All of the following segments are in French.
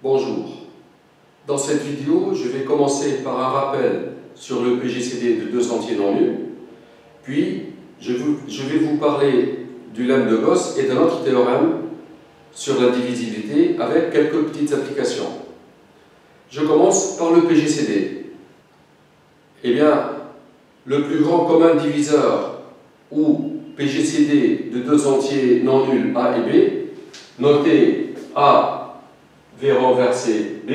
Bonjour. Dans cette vidéo, je vais commencer par un rappel sur le PGCD de deux entiers non nuls, puis je vais vous parler du lemme de Gauss et d'un autre théorème sur la divisibilité avec quelques petites applications. Je commence par le PGCD. Eh bien, le plus grand commun diviseur ou PGCD de deux entiers non nuls A et B, noté A V renversé B,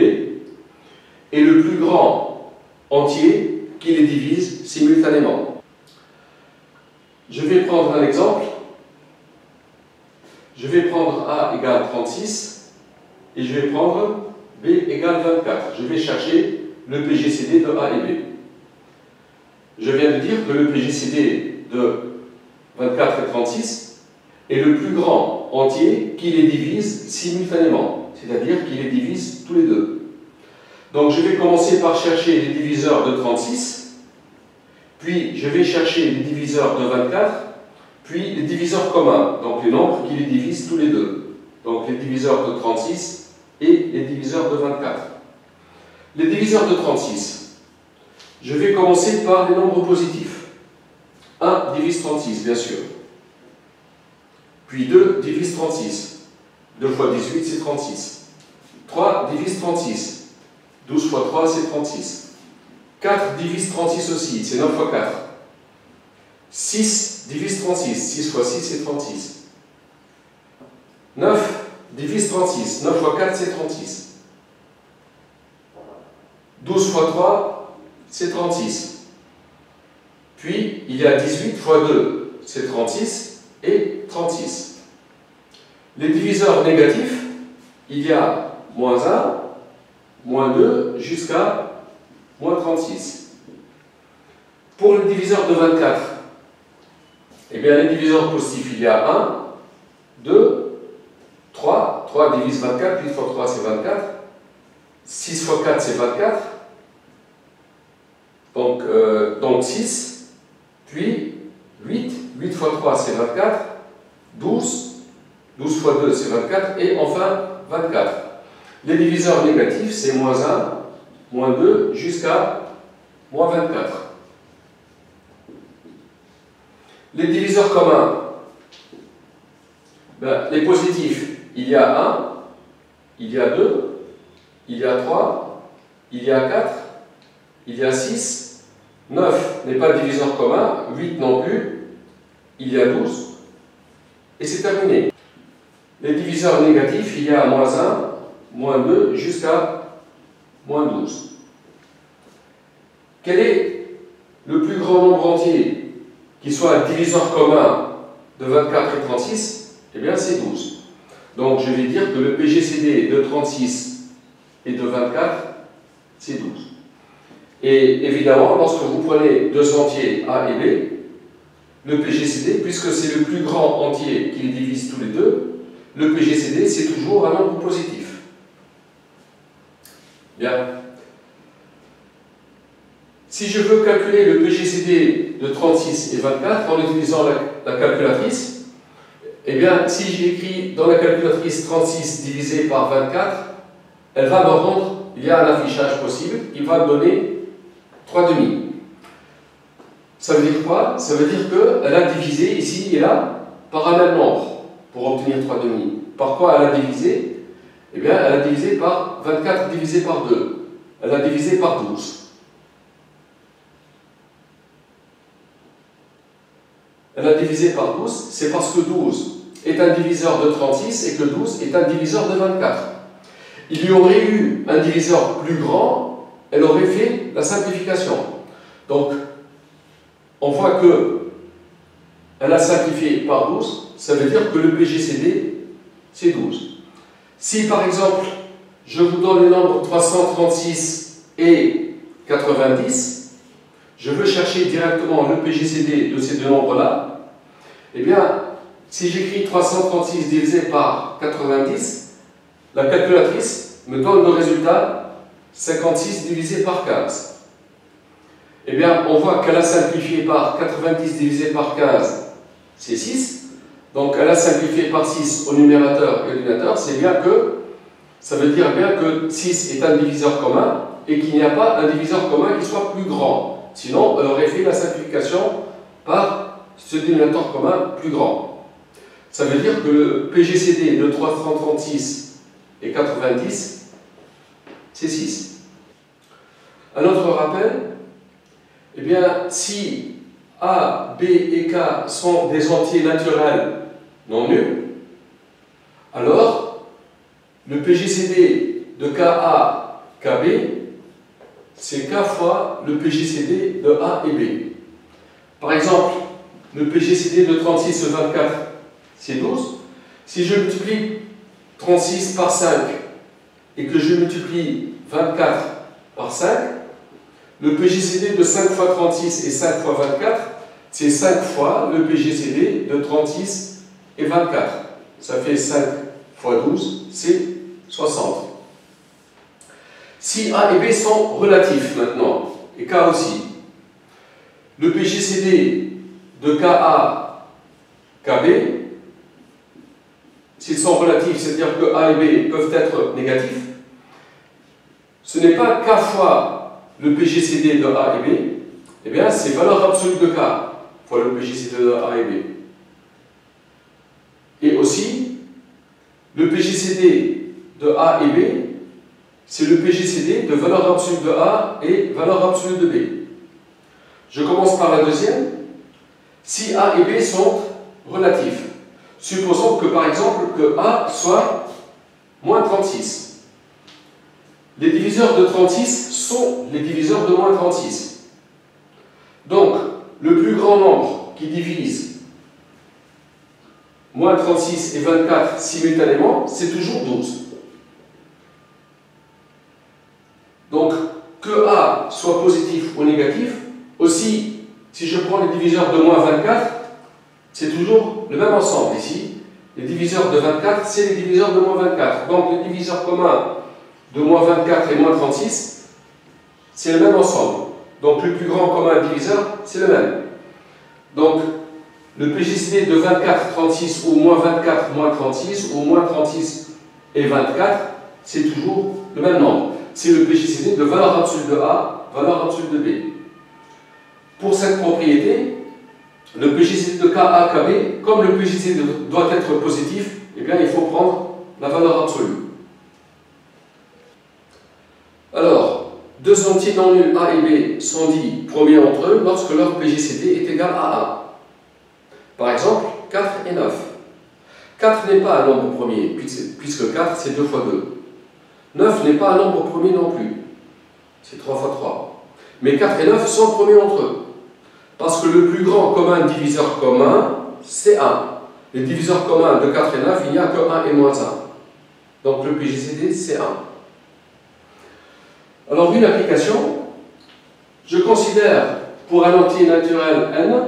est le plus grand entier qui les divise simultanément. Je vais prendre un exemple. Je vais prendre A égale 36 et je vais prendre B égale 24. Je vais chercher le PGCD de A et B. Je viens de dire que le PGCD de 24 et 36 est le plus grand entier qui les divise simultanément, c'est-à-dire qui les divise tous les deux. Donc je vais commencer par chercher les diviseurs de 36, puis je vais chercher les diviseurs de 24, puis les diviseurs communs, donc les nombres qui les divisent tous les deux. Donc les diviseurs de 36 et les diviseurs de 24. Les diviseurs de 36, je vais commencer par les nombres positifs. 1 divise 36, bien sûr. Puis 2 divise 36. 2 fois 18, c'est 36. 3 divise 36. 12 fois 3, c'est 36. 4 divise 36 aussi, c'est 9 fois 4. 6 divise 36. 6 fois 6, c'est 36. 9 divise 36. 9 fois 4, c'est 36. 12 fois 3, c'est 36. Puis, il y a 18 fois 2, c'est 36, et 36. Les diviseurs négatifs, il y a moins 1, moins 2, jusqu'à moins 36. Pour le diviseur de 24, eh bien, les diviseurs positifs, il y a 1, 2, 3. 3 divise 24, 8 fois 3, c'est 24. 6 fois 4, c'est 24. Donc 6. Puis 8, 8 fois 3 c'est 24, 12, 12 fois 2 c'est 24, et enfin 24. Les diviseurs négatifs c'est moins 1, moins 2, jusqu'à moins 24. Les diviseurs communs, les positifs, il y a 1, il y a 2, il y a 3, il y a 4, il y a 6, 9 n'est pas diviseur commun, 8 non plus, il y a 12, et c'est terminé. Les diviseurs négatifs, il y a moins 1, moins 2, jusqu'à moins 12. Quel est le plus grand nombre entier qui soit un diviseur commun de 24 et 36? Eh bien, c'est 12. Donc, je vais dire que le PGCD de 36 et de 24, c'est 12. Et évidemment, lorsque vous prenez deux entiers A et B, le PGCD, puisque c'est le plus grand entier qui les divise tous les deux, le PGCD, c'est toujours un nombre positif. Bien. Si je veux calculer le PGCD de 36 et 24 en utilisant la calculatrice, eh bien, si j'écris dans la calculatrice 36 divisé par 24, elle va me rendre, il y a un affichage possible, il va me donner 3 demi. Ça veut dire quoi? Ça veut dire qu'elle a divisé ici et là par un même nombre pour obtenir 3 demi. Par quoi elle a divisé? Eh bien, elle a divisé par 24 divisé par 2. Elle a divisé par 12. Elle a divisé par 12, c'est parce que 12 est un diviseur de 36 et que 12 est un diviseur de 24. Il y aurait eu un diviseur plus grand, elle aurait fait la simplification. Donc, on voit que elle a simplifié par 12, ça veut dire que le PGCD, c'est 12. Si, par exemple, je vous donne les nombres 336 et 90, je veux chercher directement le PGCD de ces deux nombres-là, eh bien, si j'écris 336 divisé par 90, la calculatrice me donne le résultat 56 divisé par 15. Eh bien, on voit qu'elle a simplifié par 90 divisé par 15, c'est 6. Donc, elle a simplifié par 6 au numérateur et au dénominateur. C'est bien que ça veut dire bien que 6 est un diviseur commun et qu'il n'y a pas un diviseur commun qui soit plus grand. Sinon, on aurait fait la simplification par ce dénominateur commun plus grand. Ça veut dire que le PGCD de 336 et 90, c'est 6. Un autre rappel, eh bien, si A, B et K sont des entiers naturels non nuls, alors le PGCD de KA, KB, c'est K fois le PGCD de A et B. Par exemple, le PGCD de 36 et 24, c'est 12. Si je multiplie 36 par 5 et que je multiplie 24 par 5, le PGCD de 5 fois 36 et 5 fois 24, c'est 5 fois le PGCD de 36 et 24. Ça fait 5 fois 12, c'est 60. Si A et B sont relatifs maintenant, et K aussi, le PGCD de KA, KB, s'ils sont relatifs, c'est-à-dire que A et B peuvent être négatifs, ce n'est pas K fois le PGCD de A et B, eh bien c'est valeur absolue de K fois le PGCD de A et B. Et aussi, le PGCD de A et B, c'est le PGCD de valeur absolue de A et valeur absolue de B. Je commence par la deuxième. Si A et B sont relatifs, supposons que par exemple que A soit moins 36. Les diviseurs de 36 sont les diviseurs de moins 36. Donc, le plus grand nombre qui divise moins 36 et 24 simultanément, c'est toujours 12. Donc, que A soit positif ou négatif, aussi, si je prends les diviseurs de moins 24, c'est toujours le même ensemble ici. Les diviseurs de 24, c'est les diviseurs de moins 24. Donc, les diviseurs communs de moins 24 et moins 36, c'est le même ensemble. Donc, le plus grand commun diviseur, c'est le même. Donc, le PGCD de 24, 36, ou moins 24, moins 36, ou moins 36 et 24, c'est toujours le même nombre. C'est le PGCD de valeur absolue de A, valeur absolue de B. Pour cette propriété, le PGCD de KA, KB, comme le PGCD doit être positif, eh bien, il faut prendre la valeur absolue. Alors, deux entiers non nuls A et B sont dits premiers entre eux lorsque leur PGCD est égal à 1. Par exemple, 4 et 9. 4 n'est pas un nombre premier, puisque 4 c'est 2 fois 2. 9 n'est pas un nombre premier non plus, c'est 3 fois 3. Mais 4 et 9 sont premiers entre eux. Parce que le plus grand commun diviseur commun, c'est 1. Les diviseurs communs de 4 et 9, il n'y a que 1 et moins 1. Donc le PGCD, c'est 1. Alors, une application, je considère pour un entier naturel n,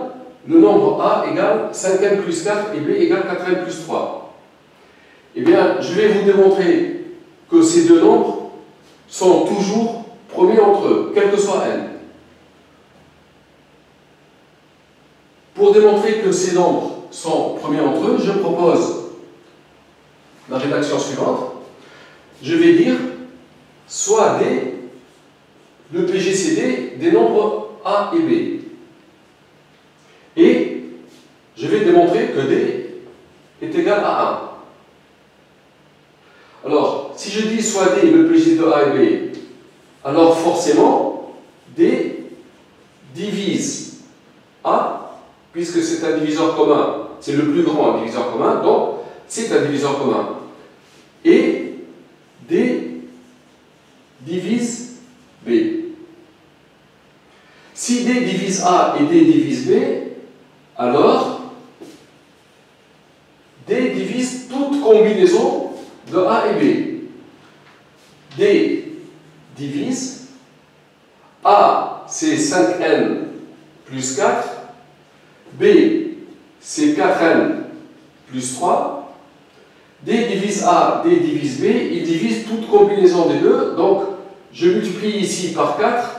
le nombre A égale 5n plus 4 et B égale 4n plus 3. Eh bien, je vais vous démontrer que ces deux nombres sont toujours premiers entre eux, quel que soit n. Pour démontrer que ces nombres sont premiers entre eux, je propose la rédaction suivante. Je vais dire soit D le PGCD des nombres A et B. Et je vais démontrer que D est égal à 1. Alors, si je dis soit D le PGCD de A et B, alors forcément, D divise A, puisque c'est un diviseur commun, c'est le plus grand diviseur commun, donc c'est un diviseur commun. Et D divise B. Si D divise A et D divise B, alors D divise toute combinaison de A et B. D divise A, c'est 5n plus 4, B, c'est 4n plus 3, D divise A, D divise B, il divise toute combinaison des deux, donc je multiplie ici par 4,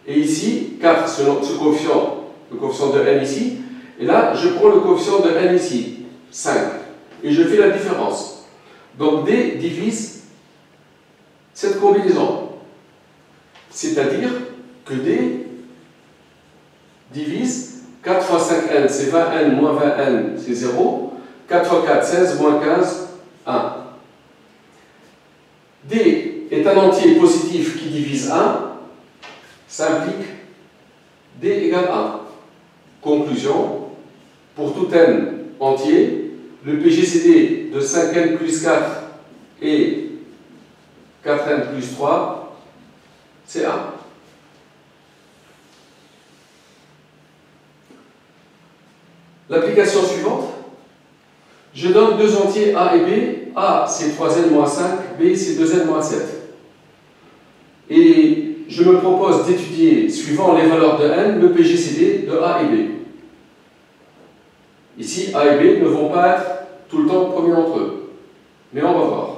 et ici, 4, ce coefficient, le coefficient de n ici, et là, je prends le coefficient de n ici, 5, et je fais la différence. Donc D divise cette combinaison. C'est-à-dire que D divise 4 fois 5n, c'est 20n moins 20n, c'est 0. 4 fois 4, 16, moins 15, 1. D est un entier positif qui divise 1. Ça implique D égale 1. Conclusion, pour tout n entier, le PGCD de 5n plus 4 et 4n plus 3, c'est 1. L'application suivante, je donne deux entiers A et B. A, c'est 3n moins 5, B, c'est 2n moins 7. Et je me propose d'étudier, suivant les valeurs de n, le PGCD de A et B. Ici, A et B ne vont pas être tout le temps premiers entre eux. Mais on va voir.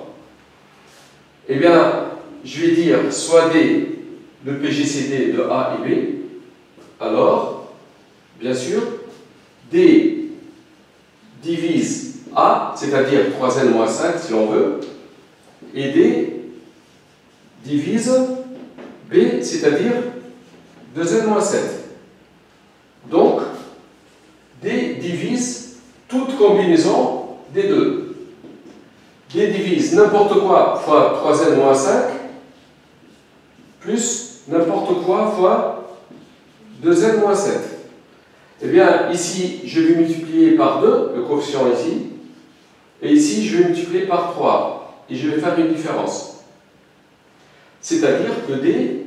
Eh bien, je vais dire soit D, le PGCD de A et B. Alors, bien sûr, D divise A, c'est-à-dire 3n moins 5 si l'on veut, et D divise B, c'est-à-dire 2n moins 7. Donc, D divise toute combinaison des deux. D divise n'importe quoi fois 3n moins 5 plus n'importe quoi fois 2n moins 7. Eh bien, ici, je vais multiplier par 2, le coefficient ici, et ici, je vais multiplier par 3, et je vais faire une différence. C'est-à-dire que D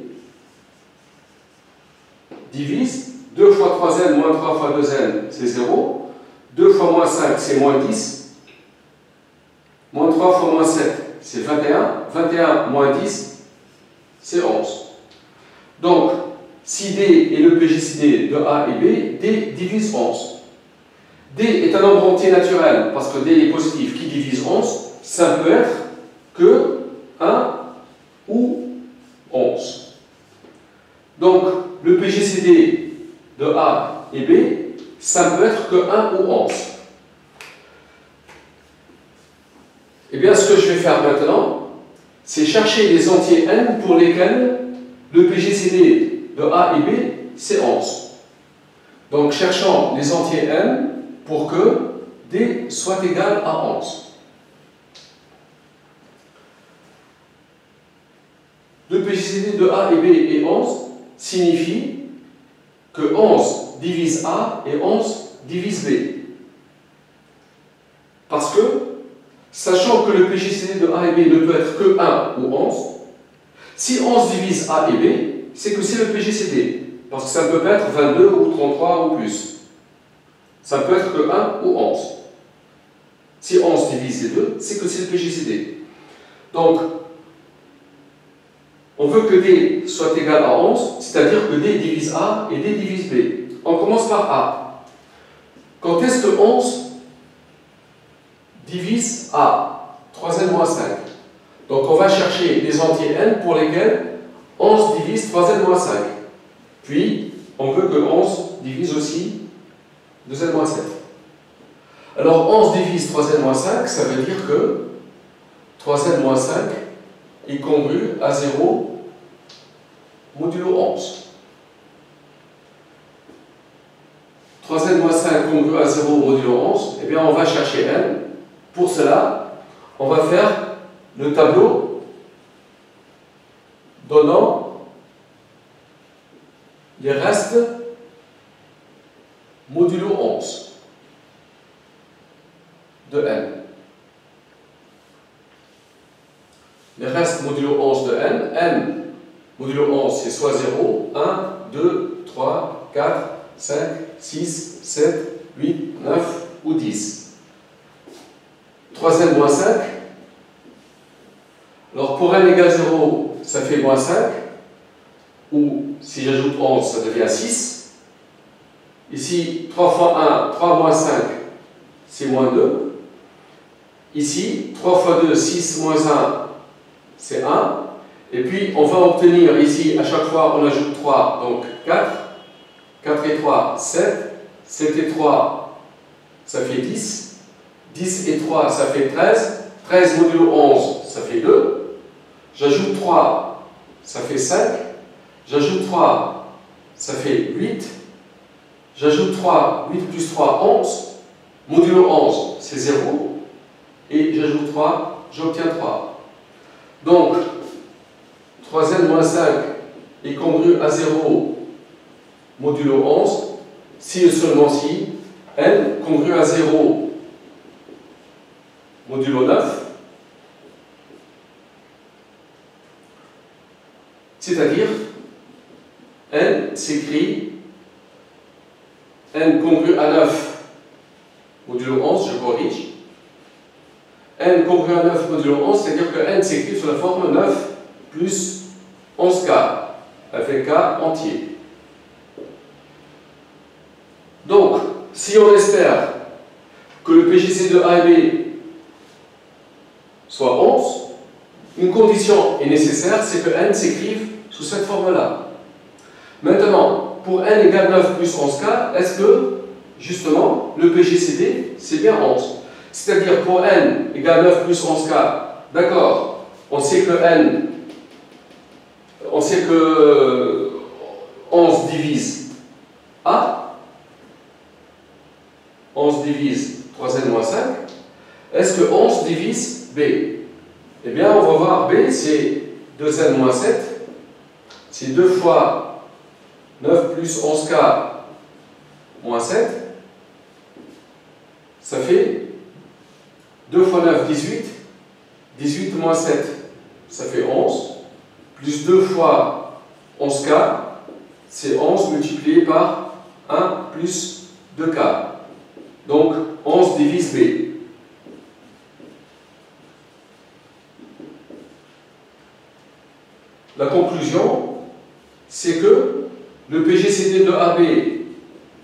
divise 2 fois 3n moins 3 fois 2n, c'est 0, 2 fois moins 5, c'est moins 10, moins 3 fois moins 7, c'est 21, 21 moins 10, c'est 11. Donc, si D est le PGCD de A et B, D divise 11. D est un nombre entier naturel, parce que D est positif, qui divise 11, ça peut être que 1 ou 11. Donc, le PGCD de A et B, ça peut être que 1 ou 11. Eh bien, ce que je vais faire maintenant, c'est chercher les entiers n pour lesquels le PGCD de A et B, c'est 11. Donc, cherchons les entiers n pour que D soit égal à 11. Le PGCD de A et B est 11 signifie que 11 divise A et 11 divise B. Parce que, sachant que le PGCD de A et B ne peut être que 1 ou 11, si 11 divise A et B, c'est que c'est le PGCD. Parce que ça ne peut pas être 22 ou 33 ou plus. Ça peut être que 1 ou 11. Si 11 divise les deux, c'est que c'est le PGCD. Donc, on veut que D soit égal à 11, c'est-à-dire que D divise A et D divise B. On commence par A. Quand est-ce que 11 divise A? 3n moins 5. Donc on va chercher les entiers n pour lesquels 11 divise 3n moins 5. Puis, on veut que 11 divise aussi 2n moins 7. Alors 11 divise 3n moins 5, ça veut dire que 3n moins 5 est congru à 0 modulo 11. 3n moins 5 congru à 0 modulo 11, eh bien on va chercher n. Pour cela, on va faire le tableau donnant les restes modulo 11 de n. Les restes modulo 11 de n, n modulo 11 c'est soit 0, 1, 2, 3, 4, 5, 6, 7, 8, 9 ou 10. 3n moins 5. Alors pour n égale 0, ça fait moins 5. Ou si j'ajoute 11, ça devient 6. Ici, 3 fois 1, 3 moins 5, c'est moins 2. Ici, 3 fois 2, 6 moins 1, c'est 1. Et puis, on va obtenir ici, à chaque fois, on ajoute 3, donc 4. 4 et 3, 7. 7 et 3, ça fait 10. 10 et 3, ça fait 13. 13 modulo 11, ça fait 2. J'ajoute 3, ça fait 5. J'ajoute 3, ça fait 8. J'ajoute 3, 8 plus 3, 11. Modulo 11, c'est 0. Et j'ajoute 3, j'obtiens 3. Donc, 3n moins 5 est congru à 0 modulo 11, si et seulement si n congru à 0 modulo 9, c'est-à-dire n s'écrit n congru à 9 modulo 11, je corrige, n congru à 9 modulo 11, c'est-à-dire que n s'écrit sous la forme 9 plus 11k, avec k entier. Donc, si on espère que le PGC de A et B soit 11, une condition est nécessaire, c'est que n s'écrive sous cette forme-là. Maintenant, pour n égale 9 plus 11k, est-ce que, justement, le PGCD, c'est bien 11? C'est-à-dire, pour n égale 9 plus 11k, d'accord, on sait que 11 divise A, 11 divise 3n moins 5. Est-ce que 11 divise B? Eh bien, on va voir B, c'est 2n moins 7. C'est 2 fois 9 plus 11k moins 7. Ça fait 2 fois 9, 18. 18 moins 7, ça fait 11. Plus 2 fois 11k, c'est 11 multiplié par 1 plus 2k. Donc, 11 divise B. La conclusion, c'est que le PGCD de AB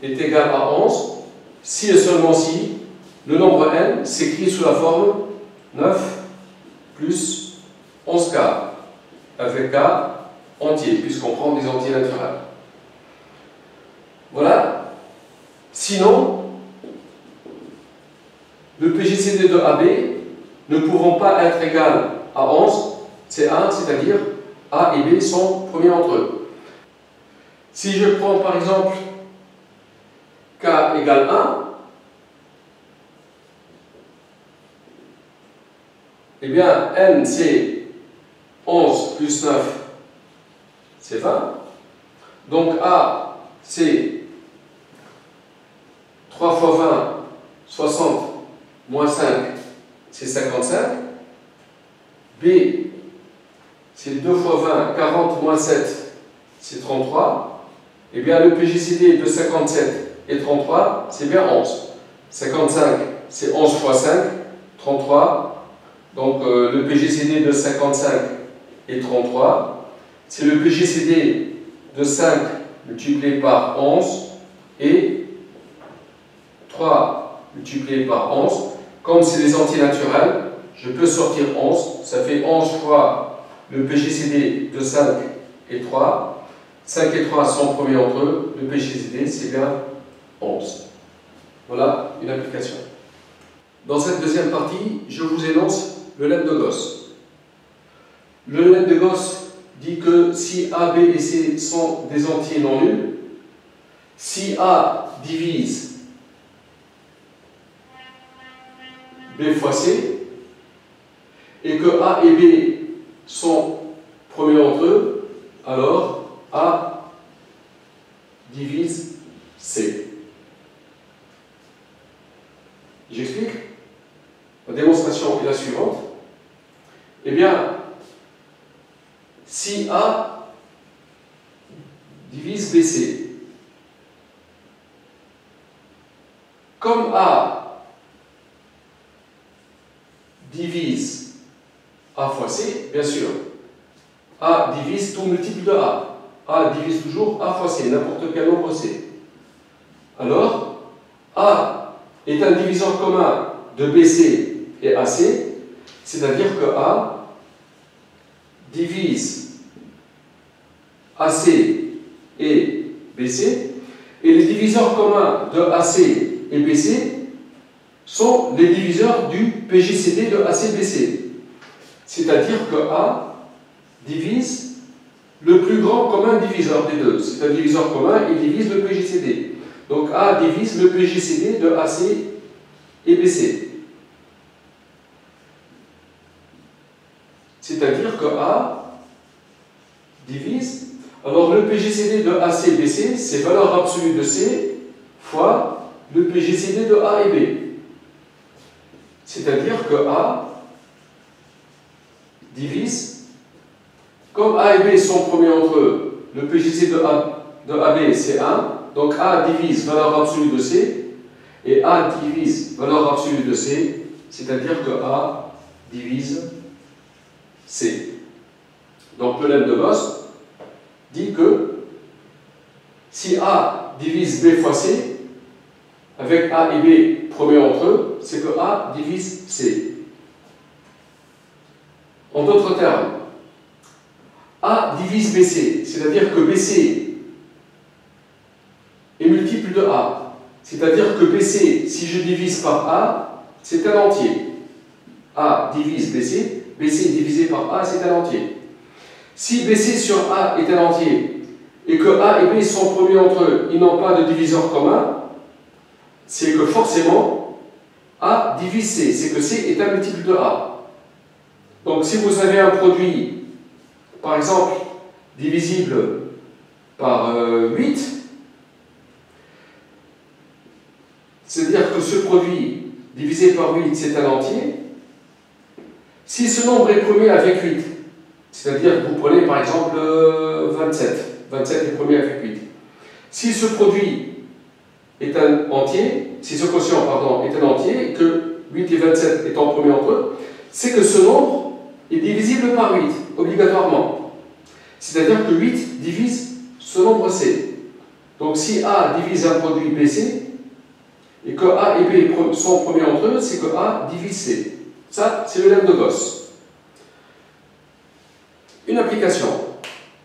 est égal à 11 si et seulement si le nombre n s'écrit sous la forme 9 plus 11k avec k entier, puisqu'on prend des entiers naturels. Voilà. Sinon, le PGCD de AB ne pouvant pas être égal à 11, c'est 1, c'est-à-dire A et B sont premiers entre eux. Si je prends par exemple K égale 1, eh bien N c'est 11 plus 9, c'est 20. Donc A c'est 3 fois 20, 60, moins 5, c'est 55. B, c'est 2 fois 20, 40 moins 7, c'est 33. Eh bien, le PGCD de 57 et 33, c'est bien 11. 55, c'est 11 fois 5, 33. Donc, le PGCD de 55 et 33, c'est le PGCD de 5 multiplié par 11 et 3 multiplié par 11. Comme c'est des entiers naturels, je peux sortir 11. Ça fait 11 fois le PGCD de 5 et 3. 5 et 3 sont premiers entre eux. Le PGCD, c'est bien 11. Voilà une application. Dans cette deuxième partie, je vous énonce le lemme de Gauss. Le lemme de Gauss dit que si A, B et C sont des entiers non nuls, si A divise B fois C, et que A et B sont premiers entre eux, alors A divise C. J'explique. La démonstration est la suivante. Eh bien, si A divise BC, comme A divise A fois C, bien sûr, A divise tout multiple de A. A divise toujours A fois C, n'importe quel nombre C. Alors, A est un diviseur commun de BC et AC, c'est-à-dire que A divise AC et BC, et les diviseurs communs de AC et BC sont les diviseurs du PGCD de AC-BC. C'est-à-dire que A divise le plus grand commun diviseur des deux. C'est un diviseur commun, il divise le PGCD. Donc A divise le PGCD de AC et BC. C'est-à-dire que A divise. Alors le PGCD de AC et BC, c'est valeur absolue de C fois le PGCD de A et B. C'est-à-dire que A divise, comme A et B sont premiers entre eux, le PGCD de AB c'est 1, donc A divise valeur absolue de C, et A divise valeur absolue de C, c'est-à-dire que A divise C. Donc le lemme de Gauss dit que si A divise B fois C, avec A et B premiers entre eux, c'est que A divise C. En d'autres termes, A divise BC, c'est-à-dire que BC est multiple de A. C'est-à-dire que BC, si je divise par A, c'est un entier. A divise BC, BC divisé par A, c'est un entier. Si BC sur A est un entier, et que A et B sont premiers entre eux, ils n'ont pas de diviseur commun, c'est que forcément, A divise C, c'est que C est un multiple de A. Donc si vous avez un produit, par exemple, divisible par 8, c'est-à-dire que ce produit divisé par 8, c'est un entier. Si ce nombre est premier avec 8, c'est-à-dire que vous prenez par exemple 27, 27 est premier avec 8. Si ce produit est un entier, si ce quotient pardon, est un entier, que 8 et 27 étant premiers entre eux, c'est que ce nombre est divisible par 8, obligatoirement. C'est-à-dire que 8 divise ce nombre C. Donc si A divise un produit BC, et que A et B sont premiers entre eux, c'est que A divise C. Ça, c'est le lemme de Gauss. Une application.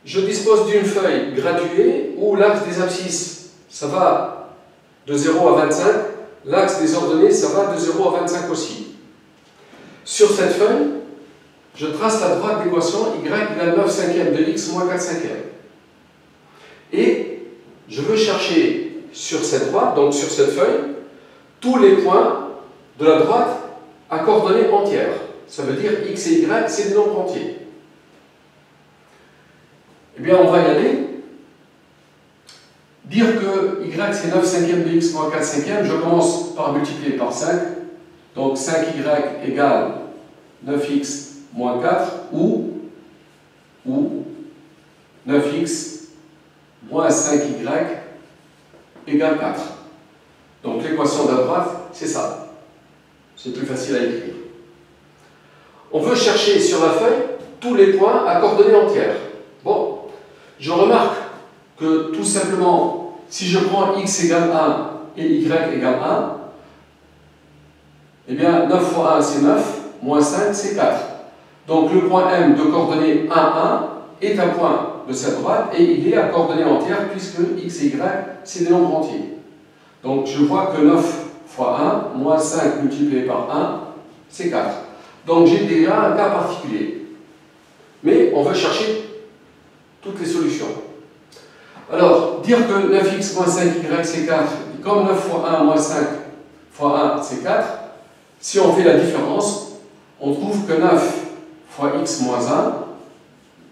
Je dispose d'une feuille graduée où l'axe des abscisses, ça va de 0 à 25. L'axe des ordonnées, ça va de 0 à 25 aussi. Sur cette feuille, je trace la droite d'équation y égale 9 cinquièmes de x moins 4 cinquièmes. Et je veux chercher sur cette droite, donc sur cette feuille, tous les points de la droite à coordonnées entières. Ça veut dire x et y, c'est des nombres entiers. Eh bien, on va y aller. Dire que y c'est 9 cinquièmes de x moins 4 cinquièmes, je commence par multiplier par 5. Donc 5y égale 9x moins 4 ou 9x moins 5y égale 4. Donc l'équation de la droite, c'est ça. C'est plus facile à écrire. On veut chercher sur la feuille tous les points à coordonnées entières. Bon, je remarque que tout simplement, si je prends x égale 1 et y égale 1, eh bien 9 fois 1 c'est 9, moins 5 c'est 4. Donc le point M de coordonnées 1, 1 est un point de cette droite et il est à coordonnées entières puisque x et y c'est des nombres entiers. Donc je vois que 9 fois 1, moins 5 multiplié par 1, c'est 4. Donc j'ai déjà un cas particulier. Mais on veut chercher toutes les solutions. Alors, dire que 9x moins 5y c'est 4, comme 9 fois 1 moins 5 fois 1 c'est 4, si on fait la différence, on trouve que 9 fois x moins 1,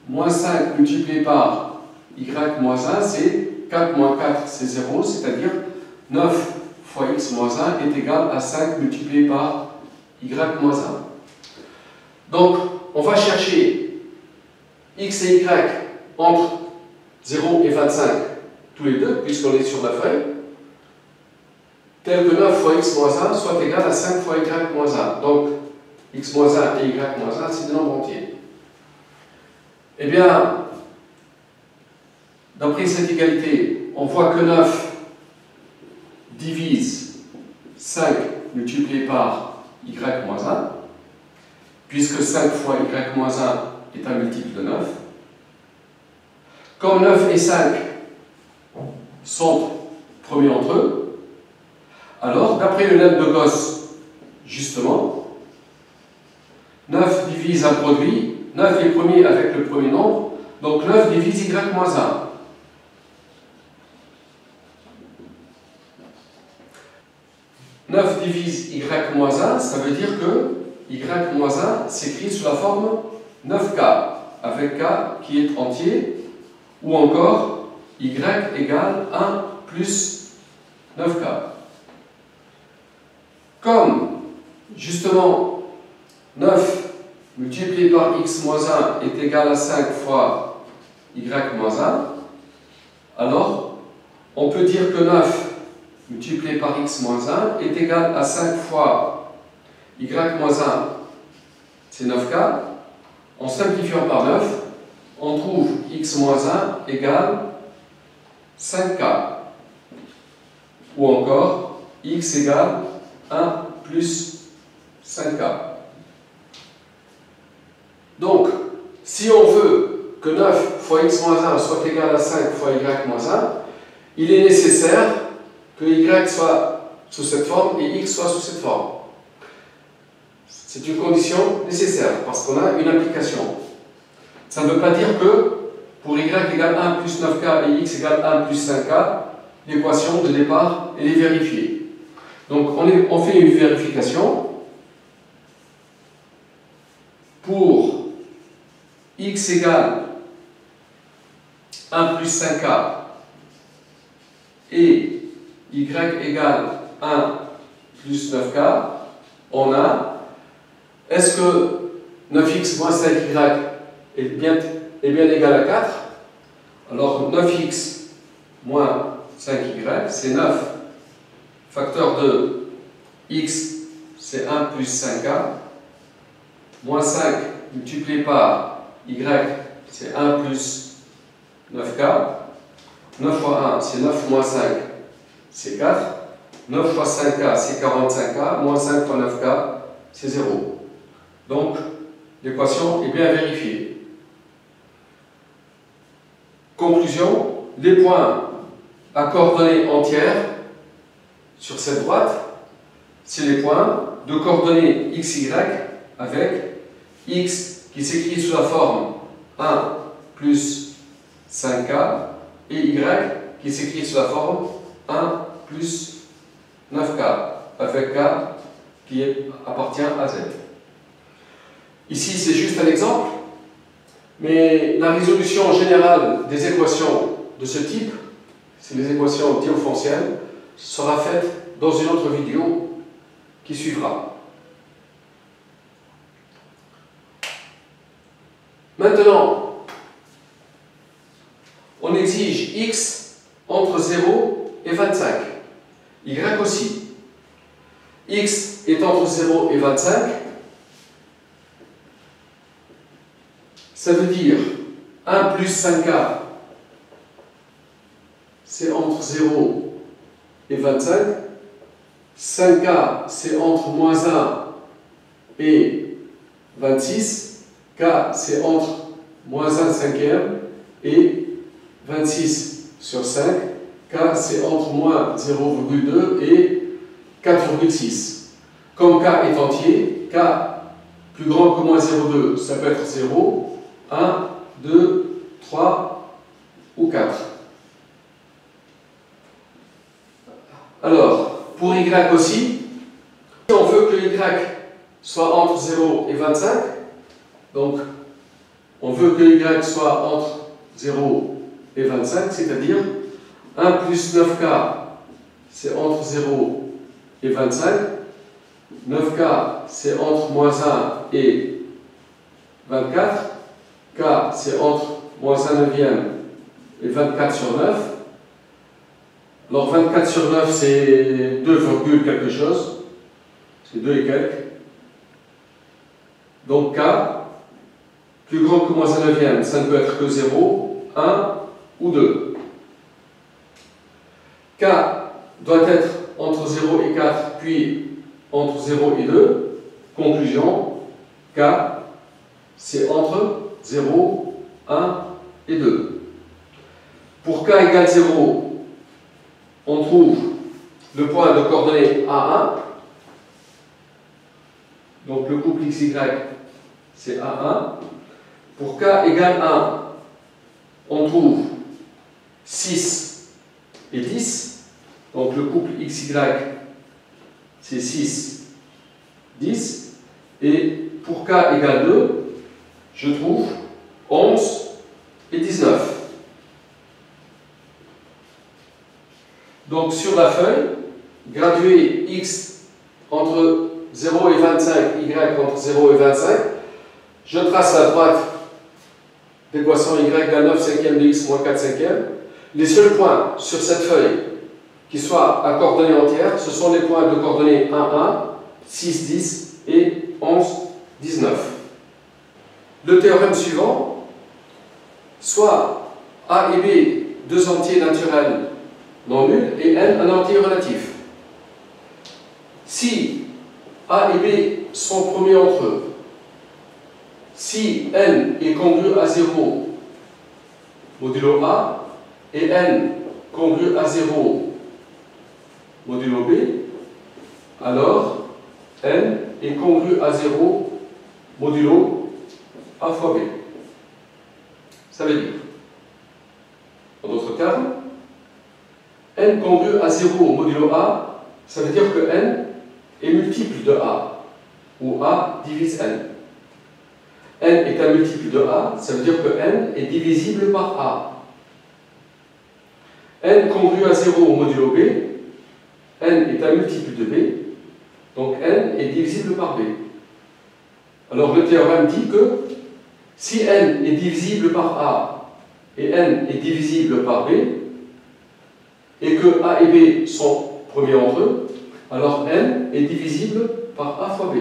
moins 5 multiplié par y moins 1, c'est 4 moins 4, c'est 0, c'est-à-dire 9 fois x moins 1 est égal à 5 multiplié par y moins 1. Donc, on va chercher x et y entre 0 et 25, tous les deux, puisqu'on est sur la feuille, tel que 9 fois x moins 1 soit égal à 5 fois y moins 1. Donc, x moins 1 et y moins 1, c'est des nombres entiers. Eh bien, d'après cette égalité, on voit que 9 divise 5 multiplié par y moins 1, puisque 5 fois y moins 1 est un multiple de 9. Comme 9 et 5 sont premiers entre eux, alors, d'après le lemme de Gauss, justement, 9 divise un produit 9 est premier avec le premier nombre, donc 9 divise y moins 1. 9 divise y moins 1, ça veut dire que y moins 1 s'écrit sous la forme 9k, avec k qui est entier, ou encore y égale 1 plus 9k. Comme, justement, 9 multiplié par x moins 1 est égal à 5 fois y moins 1, alors on peut dire que 9 multiplié par x moins 1 est égal à 5 fois y moins 1, c'est 9k. En simplifiant par 9, on trouve x moins 1 égale 5k. Ou encore x égale 1 plus 5k. Donc, si on veut que 9 fois x moins 1 soit égal à 5 fois y moins 1, il est nécessaire que y soit sous cette forme et x soit sous cette forme. C'est une condition nécessaire parce qu'on a une application. Ça ne veut pas dire que pour y égale 1 plus 9k et x égale 1 plus 5k, l'équation de départ elle est vérifiée. Donc on fait une vérification. Pour x égale 1 plus 5k et y égale 1 plus 9k, on a, est-ce que 9x moins 5y est bien égal à 4? Alors 9x moins 5y, c'est 9. Facteur de x, c'est 1 plus 5k. Moins 5 multiplié par y, c'est 1 plus 9k. 9 fois 1, c'est 9 moins 5, c'est 4. 9 fois 5k, c'est 45k. Moins 5 fois 9k, c'est 0. Donc, l'équation est bien vérifiée. Conclusion, les points à coordonnées entières sur cette droite, c'est les points de coordonnées xy avec x qui s'écrit sous la forme 1 plus 5k et y qui s'écrit sous la forme 1 plus 9k avec k qui appartient à z. Ici c'est juste un exemple, mais la résolution générale des équations de ce type, c'est les équations diophoncielles, sera faite dans une autre vidéo qui suivra. Maintenant, on exige x entre 0 et 25, y aussi. X est entre 0 et 25, ça veut dire 1 plus 5k, c'est entre 0 et 25, 5k c'est entre moins 1 et 26, k c'est entre moins 1 cinquième et 26 sur 5, k c'est entre moins 0,2 et 4,6. Comme k est entier, k plus grand que moins 0,2, ça peut être 0, 1, 2, 3 ou 4. Alors, pour y aussi, si on veut que y soit entre 0 et 25, donc on veut que y soit entre 0 et 25, c'est-à-dire 1 plus 9k, c'est entre 0 et 25, 9k, c'est entre moins 1 et 24, k, c'est entre moins 1 neuvième et 24 sur 9. Alors 24 sur 9, c'est 2, quelque chose, c'est 2 et quelques. Donc k, plus grand que moins 1 neuvième, ça ne peut être que 0, 1 ou 2. K doit être entre 0 et 4, puis entre 0 et 2. Conclusion, K, c'est entre 0, 1 et 2. Pour K égale 0, on trouve le point de coordonnées A1. Donc le couple XY, c'est A1. Pour k égale 1, on trouve 6 et 10. Donc le couple XY, c'est 6, 10. Et pour k égale 2, je trouve 11 et 19. Donc sur la feuille, graduer x entre 0 et 25, y entre 0 et 25, je trace la droite d'équation y égale 9 cinquième de x moins 4 cinquième. Les seuls points sur cette feuille qui soient à coordonnées entières, ce sont les points de coordonnées 1, 1, 6, 10 et 11, 19. Le théorème suivant, soit A et B, deux entiers naturels non nuls, et N, un entier relatif. Si A et B sont premiers entre eux, si N est congru à 0 modulo A et N congru à 0 modulo B, alors N est congru à 0 modulo A fois B. Ça veut dire, en d'autres termes, N congru à 0 modulo A, ça veut dire que N est multiple de A, où A divise N. N est un multiple de A, ça veut dire que N est divisible par A. N congru à 0 modulo B, N est un multiple de B, donc N est divisible par B. Alors le théorème dit que si N est divisible par A et N est divisible par B, et que A et B sont premiers entre eux, alors N est divisible par A fois B.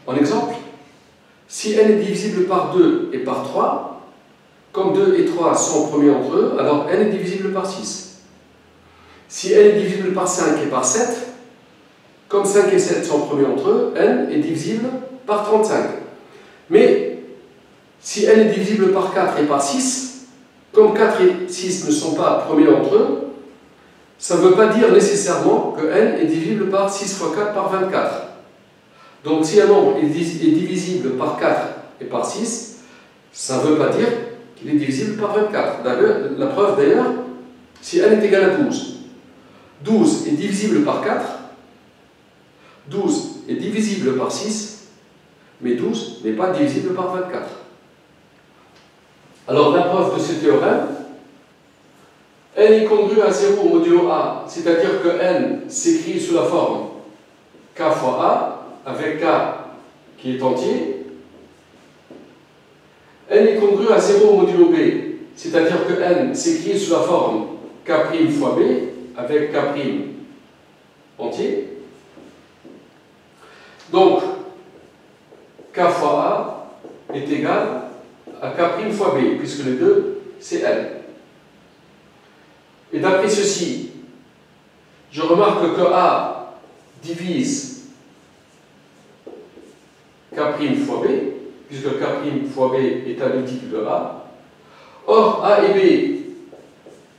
En exemple, si N est divisible par 2 et par 3, comme 2 et 3 sont premiers entre eux, alors N est divisible par 6. Si N est divisible par 5 et par 7, comme 5 et 7 sont premiers entre eux, N est divisible par 35. Mais si N est divisible par 4 et par 6, comme 4 et 6 ne sont pas premiers entre eux, ça ne veut pas dire nécessairement que N est divisible par 6 fois 4 par 24. Donc si un nombre est divisible par 4 et par 6, ça ne veut pas dire qu'il est divisible par 24. La preuve d'ailleurs, si N est égal à 12, 12 est divisible par 4, 12 est divisible par 6, mais 12 n'est pas divisible par 24. Alors la preuve de ce théorème, N est congru à 0 modulo A, c'est-à-dire que N s'écrit sous la forme K fois A, avec K qui est entier. N est congru à 0 modulo B, c'est-à-dire que N s'écrit sous la forme K' fois B, avec K' entier. Donc, K fois A est égal à K' fois B, puisque les deux, c'est N. Et d'après ceci, je remarque que A divise K' fois B, puisque K' fois B est un multiple de A. Or, A et B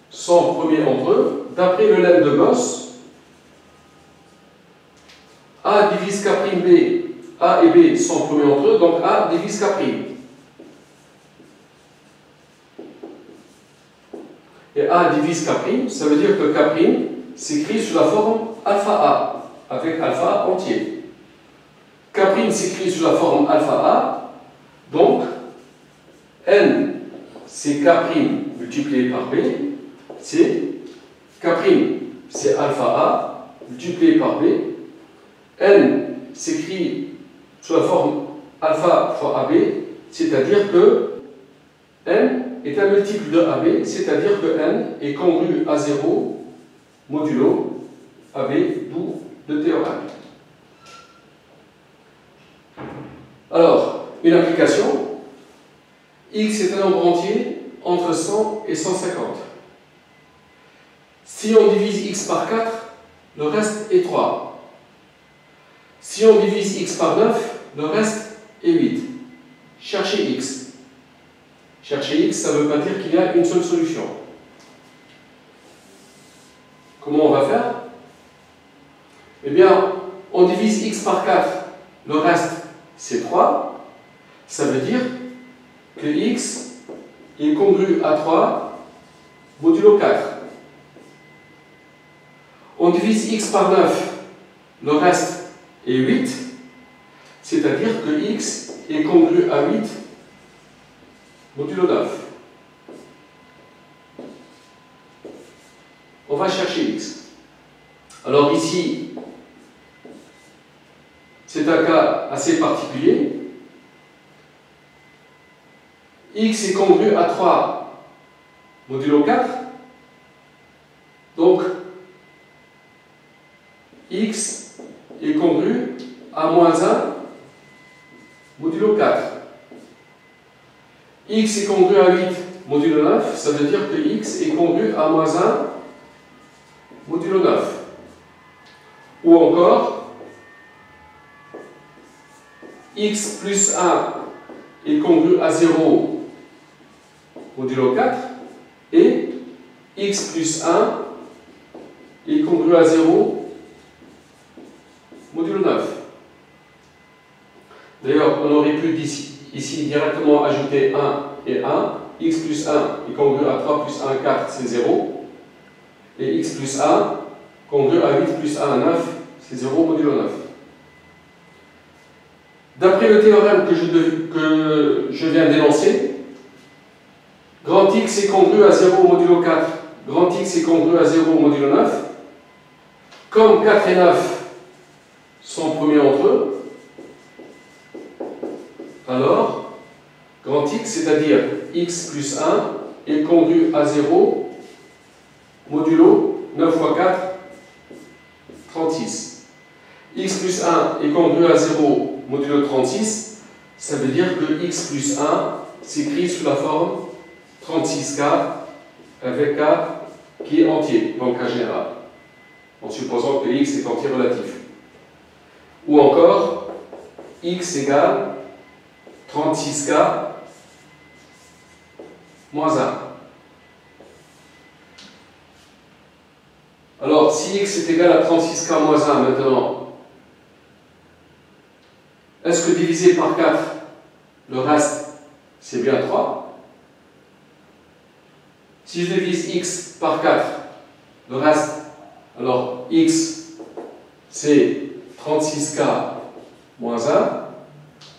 sont premiers entre eux. D'après le lemme de Gauss, A divise K' B, A et B sont premiers entre eux, donc A divise K'. Et A divise K', ça veut dire que K' s'écrit sous la forme alpha A, avec alpha entier. K' s'écrit sous la forme alpha A, donc N c'est K' multiplié par B, c'est K' c'est alpha A multiplié par B, N s'écrit sous la forme alpha fois AB, c'est-à-dire que N est un multiple de AB, c'est-à-dire que N est congru à 0 modulo AB, d'où le théorème. Alors, une application, X est un nombre entier entre 100 et 150. Si on divise X par 4, le reste est 3. Si on divise X par 9, le reste est 8. Cherchez X. Chercher X, ça ne veut pas dire qu'il y a une seule solution. Comment on va faire? Eh bien, on divise X par 4, le reste c'est 3. Ça veut dire que x est congru à 3 modulo 4. On divise x par 9, le reste est 8, c'est-à-dire que x est congru à 8 modulo 9. On va chercher x. Alors ici, c'est un cas assez particulier. X est congru à 3 modulo 4. Donc, x est congru à moins 1 modulo 4. X est congru à 8 modulo 9, ça veut dire que x est congru à moins 1 modulo 9. Ou encore, x plus 1 est congru à 0 modulo 4 et x plus 1 est congru à 0 modulo 9. D'ailleurs, on aurait pu ici directement ajouter 1 et 1. X plus 1 est congru à 3 plus 1, 4, c'est 0. Et x plus 1 congru à 8 plus 1, 9, c'est 0 modulo 9. D'après le théorème que je viens d'énoncer, grand X est congru à 0 modulo 4, grand X est congru à 0 modulo 9. Comme 4 et 9 sont premiers entre eux, alors grand X, c'est-à-dire x plus 1, est congru à 0 modulo 9 fois 4, 36. X plus 1 est congru à 0 modulo 36, ça veut dire que x plus 1 s'écrit sous la forme 36k avec k qui est entier, donc k général, en supposant que x est entier relatif. Ou encore, x égale 36k moins 1. Alors, si x est égal à 36k moins 1 maintenant, est-ce que divisé par 4, le reste, c'est bien 3? Si je divise x par 4, le reste, alors x, c'est 36k moins 1,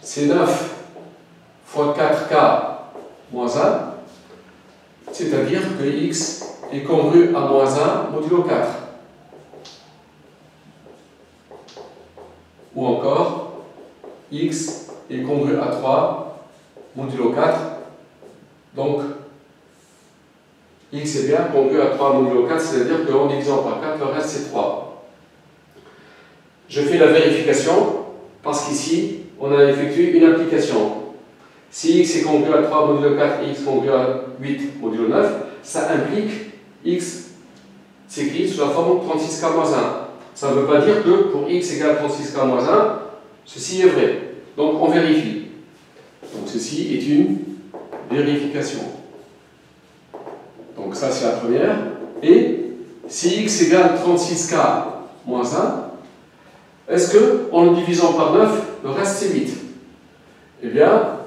c'est 9 fois 4k moins 1, c'est-à-dire que x est congru à moins 1 modulo 4. Ou encore, x est congru à 3 modulo 4. Donc, x est bien congru à 3 modulo 4, c'est-à-dire qu'en divisant par 4, le reste c'est 3. Je fais la vérification, parce qu'ici, on a effectué une application. Si x est congru à 3 modulo 4 et x congru à 8 modulo 9, ça implique x s'écrit sous la forme 36k moins 1. Ça ne veut pas dire que pour x égale 36k moins 1, ceci est vrai. Donc on vérifie. Donc ceci est une vérification. Donc ça c'est la première. Et si x égale 36k moins 1, est-ce que en le divisant par 9, le reste c'est 8? Eh bien,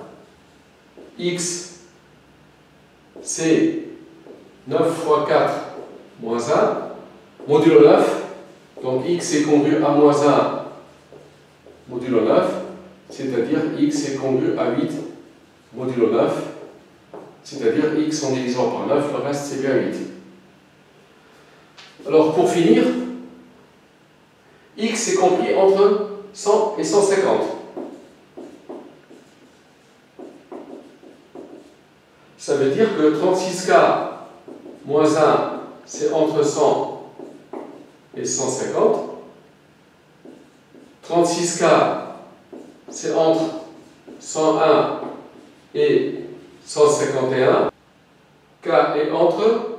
x c'est 9 fois 4 moins 1 modulo 9. Donc x est congru à moins 1 modulo 9, c'est-à-dire x est congru à 8 modulo 9, c'est-à-dire x en divisant par 9, le reste c'est bien 8. Alors pour finir, x est compris entre 100 et 150. Ça veut dire que 36k moins 1, c'est entre 100 et 150. 36k, c'est entre 101 et 151. K est entre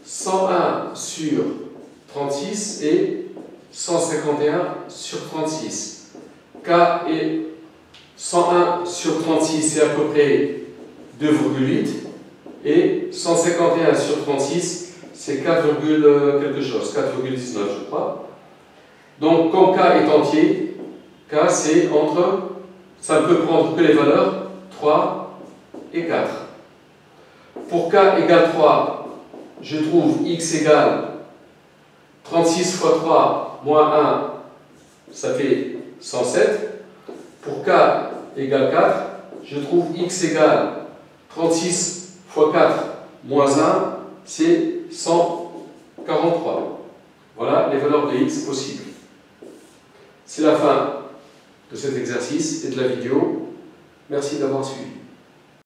101 sur 36 et 151 sur 36. K est 101 sur 36, c'est à peu près 2,8. Et 151 sur 36, c'est 4, quelque chose, 4,19 je crois. Donc comme K est entier, K c'est entre ça ne peut prendre que les valeurs 3 et 4. Pour k égale 3, je trouve x égale 36 fois 3 moins 1, ça fait 107. Pour k égale 4, je trouve x égale 36 fois 4 moins 1, c'est 143. Voilà les valeurs de x possibles. C'est la fin de cet exercice et de la vidéo. Merci d'avoir suivi.